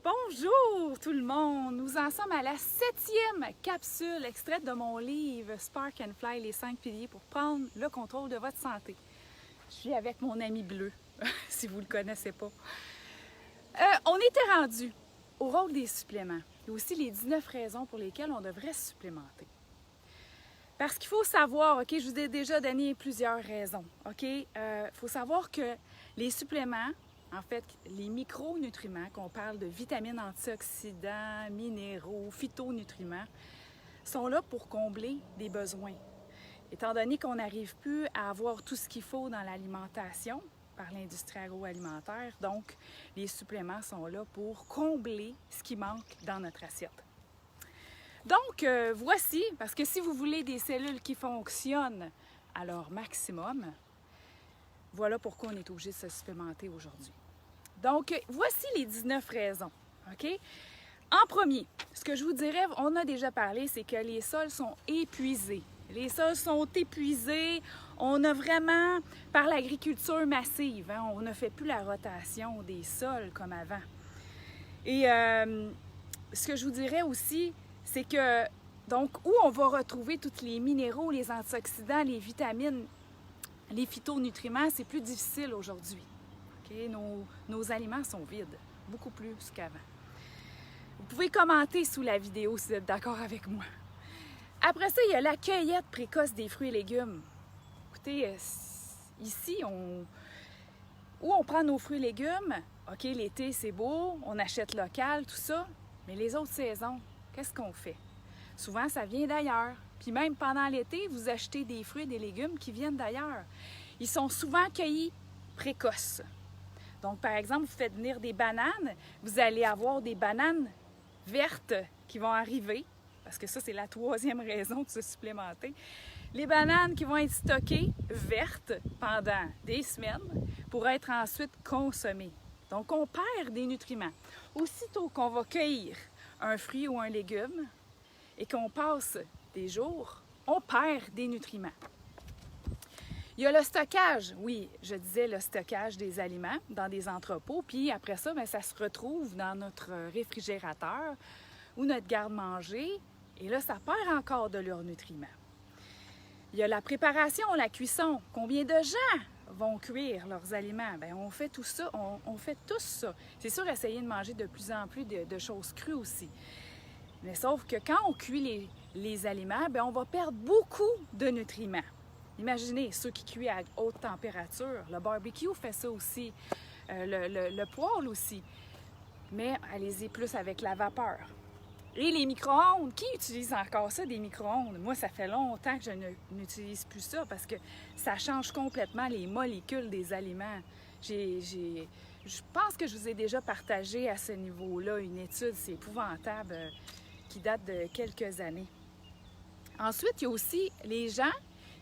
Bonjour tout le monde! Nous en sommes à la 7e capsule extraite de mon livre Spark and Fly, les 5 piliers pour prendre le contrôle de votre santé. Je suis avec mon ami bleu, si vous ne le connaissez pas. On était rendu au rôle des suppléments et aussi les 19 raisons pour lesquelles on devrait se supplémenter. Parce qu'il faut savoir, OK, je vous ai déjà donné plusieurs raisons, OK? Faut savoir que les suppléments, en fait, les micronutriments, qu'on parle de vitamines, antioxydants, minéraux, phytonutriments, sont là pour combler des besoins. Étant donné qu'on n'arrive plus à avoir tout ce qu'il faut dans l'alimentation par l'industrie agroalimentaire, donc les suppléments sont là pour combler ce qui manque dans notre assiette. Donc, voici, parce que si vous voulez des cellules qui fonctionnent à leur maximum, voilà pourquoi on est obligé de se supplémenter aujourd'hui. Donc, voici les 19 raisons, OK? En premier, ce que je vous dirais, on a déjà parlé, c'est que les sols sont épuisés. Les sols sont épuisés. On a vraiment, par l'agriculture massive, on ne fait plus la rotation des sols comme avant. Et ce que je vous dirais aussi, c'est que, donc, où on va retrouver tous les minéraux, les antioxydants, les vitamines, les phytonutriments, c'est plus difficile aujourd'hui. Okay? Nos aliments sont vides, beaucoup plus qu'avant. Vous pouvez commenter sous la vidéo si vous êtes d'accord avec moi. Après ça, il y a la cueillette précoce des fruits et légumes. Écoutez, ici, où on prend nos fruits et légumes, OK, l'été, c'est beau, on achète local, tout ça, mais les autres saisons, qu'est-ce qu'on fait? Souvent, ça vient d'ailleurs. Puis même pendant l'été, vous achetez des fruits et des légumes qui viennent d'ailleurs. Ils sont souvent cueillis précoces. Donc, par exemple, vous faites venir des bananes, vous allez avoir des bananes vertes qui vont arriver, parce que ça, c'est la 3e raison de se supplémenter. Les bananes qui vont être stockées vertes pendant des semaines pour être ensuite consommées. Donc, on perd des nutriments. Aussitôt qu'on va cueillir un fruit ou un légume et qu'on passe des jours, on perd des nutriments. Il y a le stockage, oui, je disais le stockage des aliments dans des entrepôts, puis après ça, bien, ça se retrouve dans notre réfrigérateur ou notre garde-manger, et là, ça perd encore de leurs nutriments. Il y a la préparation, la cuisson. Combien de gens vont cuire leurs aliments? Bien, on fait tout ça, on fait tous ça. C'est sûr, essayer de manger de plus en plus de choses crues aussi. Mais sauf que quand on cuit les aliments, bien, on va perdre beaucoup de nutriments. Imaginez ceux qui cuisent à haute température. Le barbecue fait ça aussi. Le poêle aussi. Mais allez-y plus avec la vapeur. Et les micro-ondes, qui utilise encore ça, des micro-ondes? Moi, ça fait longtemps que je n'utilise plus ça parce que ça change complètement les molécules des aliments. Je pense que je vous ai déjà partagé à ce niveau-là une étude, c'est épouvantable, qui date de quelques années. Ensuite, il y a aussi les gens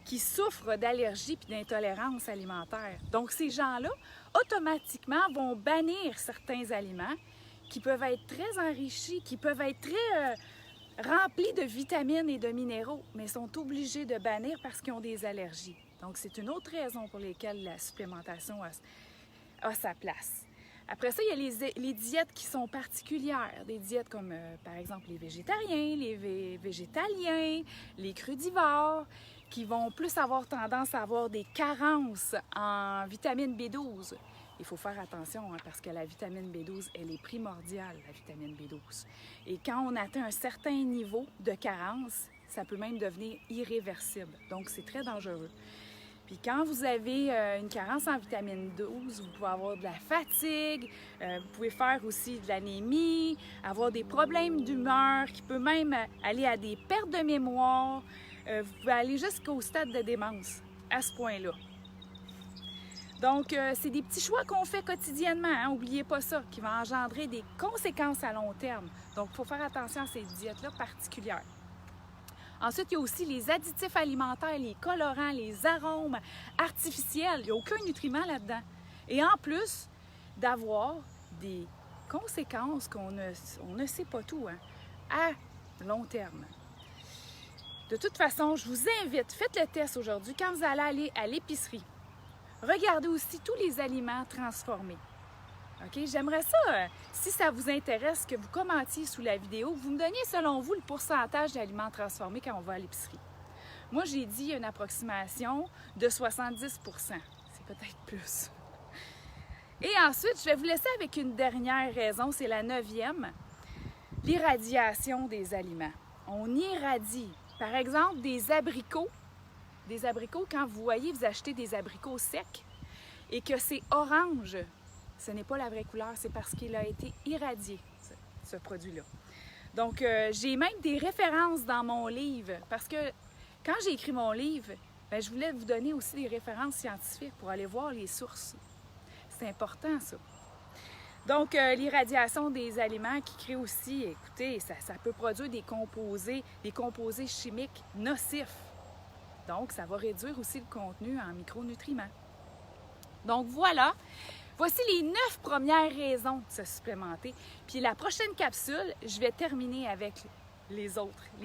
qui souffrent d'allergies et d'intolérance alimentaire. Donc, ces gens-là, automatiquement, vont bannir certains aliments qui peuvent être très enrichis, qui peuvent être très remplis de vitamines et de minéraux, mais sont obligés de bannir parce qu'ils ont des allergies. Donc, c'est une autre raison pour laquelle la supplémentation a sa place. Après ça, il y a les diètes qui sont particulières. Des diètes comme, par exemple, les végétariens, les végétaliens, les crudivores, qui vont plus avoir tendance à avoir des carences en vitamine B12. Il faut faire attention parce que la vitamine B12, elle est primordiale, la vitamine B12. Et quand on atteint un certain niveau de carence, ça peut même devenir irréversible. Donc, c'est très dangereux. Puis quand vous avez une carence en vitamine 12, vous pouvez avoir de la fatigue, vous pouvez faire aussi de l'anémie, avoir des problèmes d'humeur, qui peut même aller à des pertes de mémoire. Vous pouvez aller jusqu'au stade de démence à ce point-là. Donc, c'est des petits choix qu'on fait quotidiennement, n'oubliez pas ça, qui vont engendrer des conséquences à long terme. Donc, il faut faire attention à ces diètes-là particulières. Ensuite, il y a aussi les additifs alimentaires, les colorants, les arômes artificiels. Il n'y a aucun nutriment là-dedans. Et en plus d'avoir des conséquences qu'on ne sait pas tout, à long terme. De toute façon, je vous invite, faites le test aujourd'hui quand vous allez aller à l'épicerie. Regardez aussi tous les aliments transformés. OK? J'aimerais ça, si ça vous intéresse, que vous commentiez sous la vidéo, que vous me donniez selon vous le pourcentage d'aliments transformés quand on va à l'épicerie. Moi, j'ai dit une approximation de 70 %. C'est peut-être plus. Et ensuite, je vais vous laisser avec une dernière raison, c'est la 9e, l'irradiation des aliments. On irradie, par exemple, des abricots. Des abricots, quand vous voyez, vous achetez des abricots secs et que c'est orange, ce n'est pas la vraie couleur, c'est parce qu'il a été irradié, ce produit-là. Donc, j'ai même des références dans mon livre, parce que quand j'ai écrit mon livre, bien, je voulais vous donner aussi des références scientifiques pour aller voir les sources. C'est important, ça. Donc, l'irradiation des aliments qui crée aussi, écoutez, ça peut produire des composés chimiques nocifs. Donc, ça va réduire aussi le contenu en micronutriments. Donc, voilà. Voici les 9 premières raisons de se supplémenter. Puis la prochaine capsule, je vais terminer avec les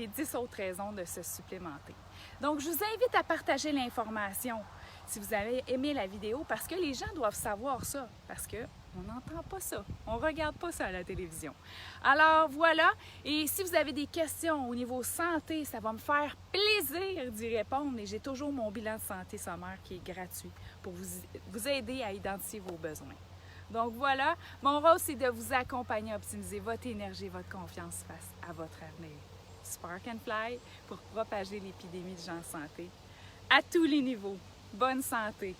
10 autres raisons de se supplémenter. Donc, je vous invite à partager l'information si vous avez aimé la vidéo, parce que les gens doivent savoir ça, parce qu'on n'entend pas ça, on ne regarde pas ça à la télévision. Alors voilà, et si vous avez des questions au niveau santé, ça va me faire plaisir d'y répondre, et j'ai toujours mon bilan de santé sommaire qui est gratuit pour vous aider à identifier vos besoins. Donc voilà, mon rôle, c'est de vous accompagner à optimiser votre énergie et votre confiance face à votre avenir. Spark and Fly pour propager l'épidémie de gens santé à tous les niveaux. Bonne santé!